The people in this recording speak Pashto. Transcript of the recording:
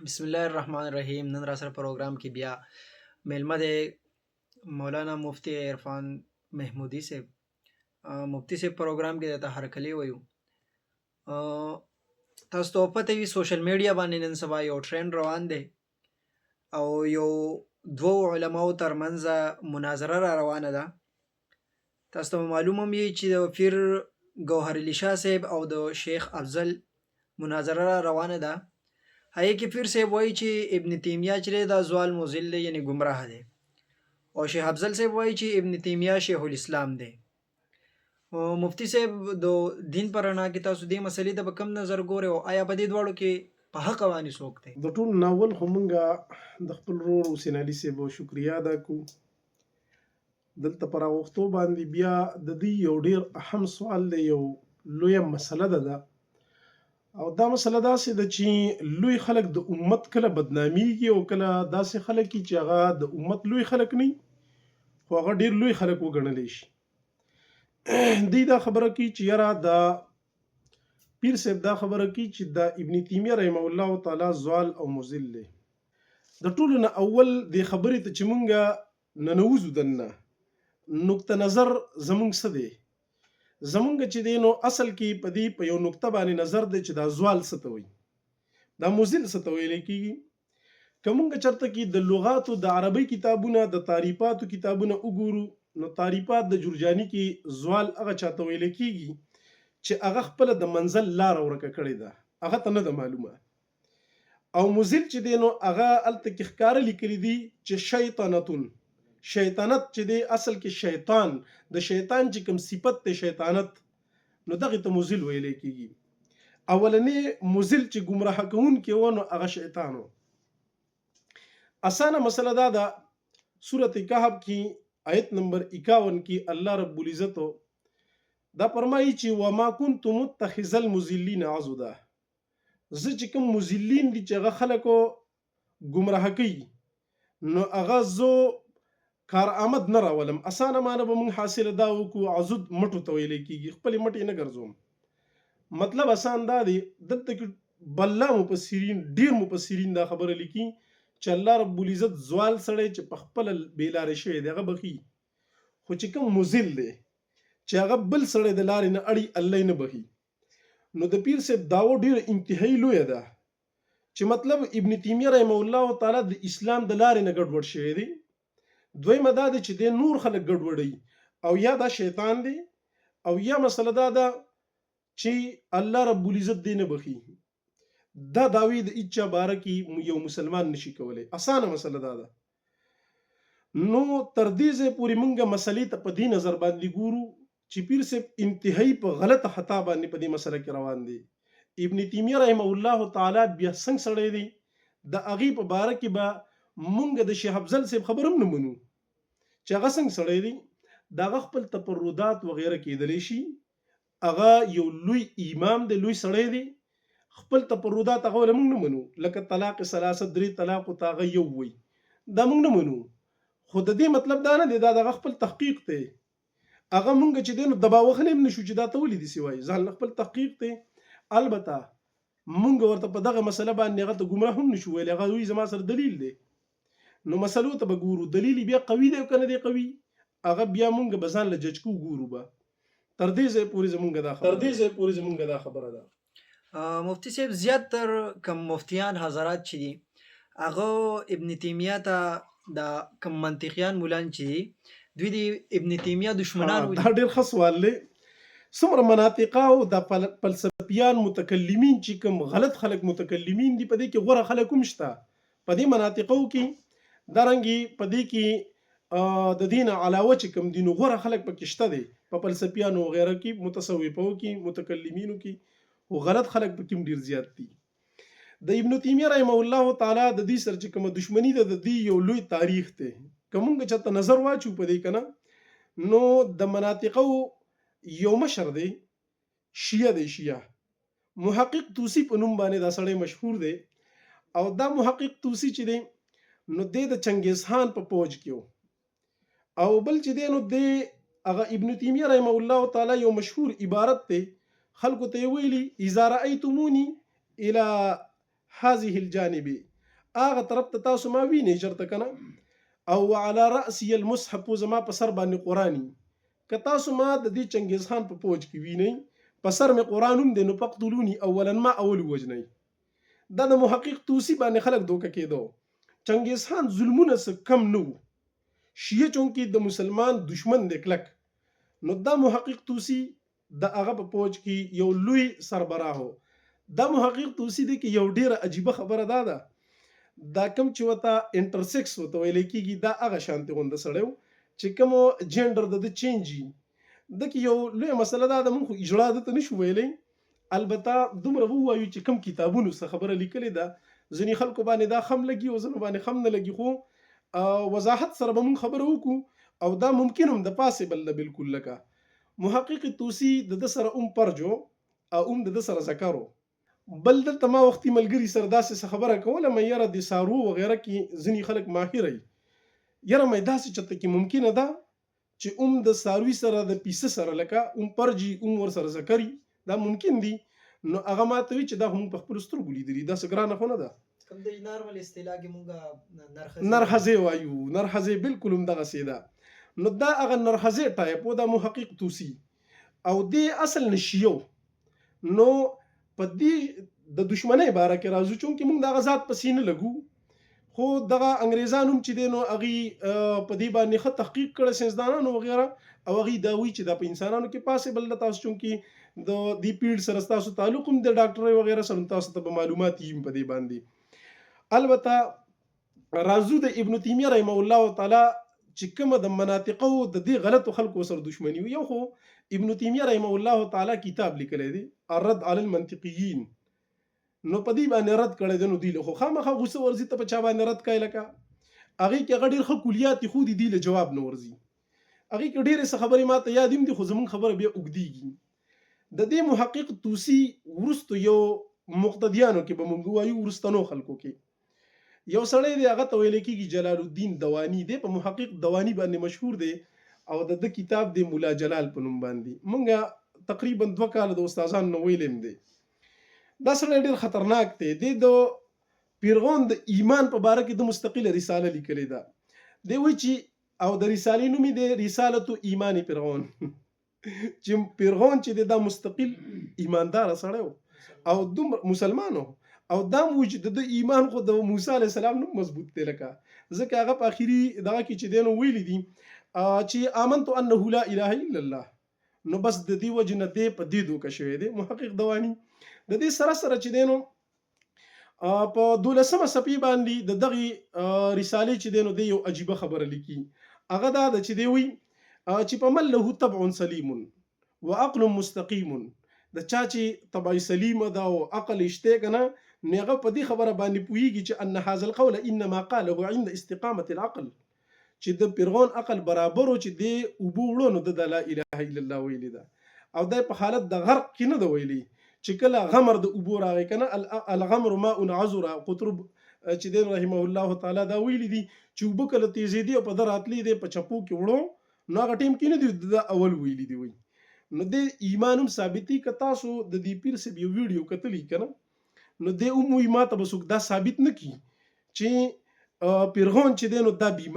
بسم الله الرحمن الرحیم. نن را سره پروګرام کې بیا میلمه دی مولانا مفتی عرفان محمودي صاحب. مفتی صاحب پروګرام کې د هرکلی وایو. تاسو ته پته وي سوشل میډیا باندې نن سبا یو ټرند روان دی او یو دوو علماو ترمنځ مناظره را روانه ده. تاسو ته معلومه وي چې د پیر ګوهر علي شاه صاحب او د شیخ افضل مناظره را روانه ده. هغې کې پیر صاحب وایي چې ابن تیمیه چې دی دا زوال مضل دی، یعنی ګمراه دی، او شیخ افضل صاحب وایي چې ابن تیمیه شیخ الاسلام دی. مفتی صاحب د دین په رڼا کې تاسو دې مسلې ته په کوم نظر ګورئ او آیا په دې دواړو کې په حق باندې څوک دی؟ د ټول ناول خو مونږه د خپل ورور حسین علي صاحب شکریا ادا کوو. دلته پر راوختو باندې بیا د دې یو ډیر اهم سوال دی، یو لویه مسله ده او دا مسله داسې ده چې لوی خلک د امت کله بدناميږي او کله داسې خلک چې هغه د امت لوی خلک نه خو هغه ډیر لوی خلک وګڼل شي. دی دا خبره کوي چې یاره دا پیر صاحب دا خبره کوي چې دا ابن تیمیه رحمه الله تعالی زوال او مضل دی. د ټولو نه اول د خبرې ته چې مونږه ننوځو دننه نقطه نظر زمونږ څه دی؟ زمونږ چې دی نو اصل کې په دې په یو نقطه باندې نظر دی چې دا زوال څه ته وایي، دا مضل څه ته ویل کېږي. که مونږ چېرته کې د لغاتو د عربي کتابونه د تعریفاتو کتابونه وګورو نو تعریفات د جرجاني کې زوال هغه چاته ویل کېږي چې هغه خپل د منزل لار ورکه کړې ده، هغه ته نه ده معلومه. او مضل چې دی نو هغه الته کې ښکاره لیکلي دي چې شیطانتون، شیطانت چې دی اصل کې شیطان، د شیطان چې کوم صفت دی شیطانت، نو دغه ته مضل ویل کېږي. اولنې مضل چې گمراه کوونکی و نو هغه شیطان و. اسانه مسله دا ده، سورۃ کهف کې آیت نمبر 51 کې الله رب العزت دا فرمایي چې وما كنت متخذ المضلين عضدا. زه چې کوم مضلین دي چې هغه خلکو گمراه کوي نو هغه زه کارآمد نه راولم. اسانه معنی به موږ حاصل دا وکړو، عضد مټو ته ویل کېږي، خپل مټې نه ګرځوم. مطلب اسان دا دی، دلته کې بله مفسرین ډیر مفسرین دا خبره لیکي چې الله رب العزت زوال سړی چې په خپله بېلارې شوی دی هغه بخي، خو چې کوم مضل دی چې هغه بل سړی د لارې نه اړي الله نه بخي. نو د پیر صاحب داو ډیر انتهایی لویه ده چې مطلب ابن تیمیه رحمه الله تعالی د اسلام د لارې نه ګډوډ شوی دی. دویمه دا ده چې د نور خلک ګډوډوي، او یا دا شیطان دی او یا مسله دا ده چې الله رب العزت دی نه بخي. دا داوی د اچا باره کې یو مسلمان نشي کولای. اسانه مسله دا ده. نو تر دې ځای پورې مونږه مسلې ته په دې نظر باندې ګورو چې پیر صاحب انتهایی په غلطه خطا باندې په دې مسله کې روان دی. ابن تیمیه رحمه الله تعالی بیا څنګه سړی دی، د هغې په باره کې به مونږ د شیخ افضل صاحب خبره هم نه منو چې هغه څنګه سړی دی. د هغه خپل تپردات وغیره کېدلی شي، هغه یو لوی امام دی، لوی سړی دی، خپل تپردات هغه له مونږ نه منو. لکه طلاق ثلاثه، 3 طلاق ته هغه یو وایي، دا مونږ نه منو. خو د دې مطلب دا نه دی، دا د خپل تحقیق دی. هغه مونږ چې دی نو دبا وخلی هم نشو چې دا ته ولې داسې وایي، ځان خپل تحقیق دی. البته مونږ ورته په دغه مسله باندې هغه ته ګمراه هم نشو ویلی، هغه وایي زما سره دلیل دی. نو مسلو ته به ګورو دلیل بیا قوي دی او که نه دی قوي، هغه بیا مونږ به ځان له جج کو ګورو. به تر دې ځای پورې زمونږ دا خبره ده. مفتی صاحب زیاتر کم مفتیان حضرات چې دي هغه ابن تیمیه ته دا کم منطقیان مولان چې دي دوی د ابن تیمیه دشمنان دا ډېر ښه سوال دی. څومره مناطقه او د فلسفیان متکلمین چې کوم غلط خلک متکلمین دي په دې کې غوره خلک هم شته په دې مناطقو کې. دارنګې په دې کې د دین علاوه چې کوم دین غوره خلک پکې شته دي په فلسفیانو وغیره کې، متصوفو کې، متکلمینو کې، او غلط خلک پکې هم ډیر زیات دي. د ابن تیمیه رحمه الله تعالی د دې سره چې کومه دشمنی ده د دې یو لوی تاریخ دی. که مونږ چېرته نظر واچو په دې که نه نو د مناطقو یو مشر دی، شیعه دی، شیعه محقق توسی په نوم باندې دا سړی مشهور دی. او دا محقق توسی چې دی نو دی د چنګیز خان په پوج کې و، او بل چې دی نو دی هغه ابن تیمیه رحمه الله تعالی یو مشهور عبارت دی خلکو ته یې ویلي اذا رأیتمونی الى هذه الجانب هغه طرف ته تاسو ما وینئ چېرته که نه او وعلى رأسي المصحف زما په سر باندې قرآن که تاسو ما د دې چنګیز خان په فوج کې وینئ په سر مې قرآن هم دی نو فقتلوني اولا ما اول ووژنئ. دا د محقق توسی باندې خلک دوکه کېدو. چنګیز خان ظلمونه څه کم نه وو. شیعه چونکې د مسلمان دشمن دی کلک، نو دا محقق توسی د هغه په فوج کې یو لوی سربراه و. دا محقق توسی دی کې یو ډیره عجیبه خبره دا ده، دا کم چې ورته انټرسیکس ورته ویلی کېږي دا هغه شانتې غونده سړی و چې کوم جینډر د چینج وي. د کې یو لویه مسله دا ده، موږ خو اجړا دته نشو ویلی، البته دومره ووایو چې کوم کتابونو څه خبره لیکلې ده ځینې خلکو باندې دا خم لګي او ځینو باندې خم نه لګي، خو وضاحت سره به موږ خبره وکړو او دا ممکن هم د پاسبل ده بالکل. لکه محقق توسی د ده سره پرجو او د ده سره ذکر و. بل دلته ما وختي ملګري سره داسې څه خبره کوله، مې یاره د سارو وغیره کې ځینې خلک ماهر وي، یاره مې داسې چېرته کې ممکنه ده چې د ساروي سره د پیسه سره لکه پرجي ورسره ذکري، دا ممکن دي. نو هغه ما ته وي چې دا خو موږ په خپلو سترګو لیدلي، داسې ګرانه خو نه ده. کوم د نارمل اصطلاح کې مونږ نرخزې وایو، نرخزې بالکل همدغسې ده. نو دا هغه نرخزې ټایپ و دا محقق توسی او دې اصل نه شیعه. نو په دې د دشمنۍ باره کې راځو، چونکې موږ دغه ذات پسې نه لګو، خو دغه انګریزان هم چې دی نو هغې په دې باندې ښه تحقیق کړی ساینسدانانو وغیره، او هغې دا وایي چې دا په انسانانو کې پاسبل ده. تاسو چونکې د دې پیډ سره ستاسو تعلق هم د ډاکټرۍ وغیره سره، تاسو ته به معلومات یي په دې باندې. البته راځو د ابن تیمیه رحمه الله تعالی چې کومه د مناطقو د دې غلطو خلکو سره دشمني وي. یو خو ابن تیمیه رحمه الله تعالی کتاب لیکلی دی الرد علی المنطقیین، نو په دې باندې رد کړی دی. نو دوی له خو خامخا غوسه ورځي ته په چا باندې رد کوي، لکه هغې کې هغه ډېر ښه کلیات دي خو دوی له جواب نه ورځي. هغې کې ډېرې څه خبرې ما ته یاد هم دي خو زموږ خبره بیا اوږدېږي. د دې محقق توسی وروستو یو مقتدیانو کې به موږ وایو وروستنو خلکو کې یو سړی دی، هغه ته ویلی کېږي جلال الدین دواني دی، په محقق دواني باندې مشهور دی او د ده کتاب دی ملا جلال په نوم باندې. مونږ تقریبا 2 کاله د استادانو نه ویلی هم دی. دا سړی ډېر خطرناک دی. دی د پیرغون د ایمان په باره کې د مستقله رساله لیکلې ده. دی وایي چې او د رسالې نوم یې دی رسالة ایمان پیرغون چې پیرغون چې دی دا مستقل ایمانداره سړی و او دومره مسلمان و، او دا مو چې د ایمان خو د موسی علیه السلام نوم مضبوط دی، لکه ځکه هغه په اخري دغه کې چې دی نو ویلي دي چې آمنت انه لا اله الا الله. نو بس د دې وجې نه دی په دې دوکه شوی دی محقق دواني. د دې سره سره چې دی نو په 12مه صفحې باندې د دغې رسالې چې دی نو دی یو عجیبه خبره لیکي. هغه دا ده چې دی وایي چې په من له طبع سلیم وعقل مستقیم، د چا چې طبع سلیمه ده او عقل شته که نه، نو هغه په دې خبره باندې پوهېږي چې ان هذا القول انما قاله عند استقامة العقل، چې د پیرغون عقل برابر و چې دی اوبه وړو نو د لا اله الا الله ویلي ده، او دی په حالت د غرق کې نه ده ویلي. چې کله غمر د اوبو راغی که نه الغمر ماء عذر قطرب چې دی رحمه الله تعالی دا ویلي دي چې اوبه کله تیزېدي او په ده راتلی دی په چپو کې وړو، نو هغه ټیم کې نه دی د اول ویلي دی. وایي نو د ایمان هم ثابتي که تاسو د دې پیر صاحب یو ویډیو کتلی که نه، نو دی هم وایي ما ته به څوک دا ثابت نه کړي چې پیرغون چې دی نو دا بیمار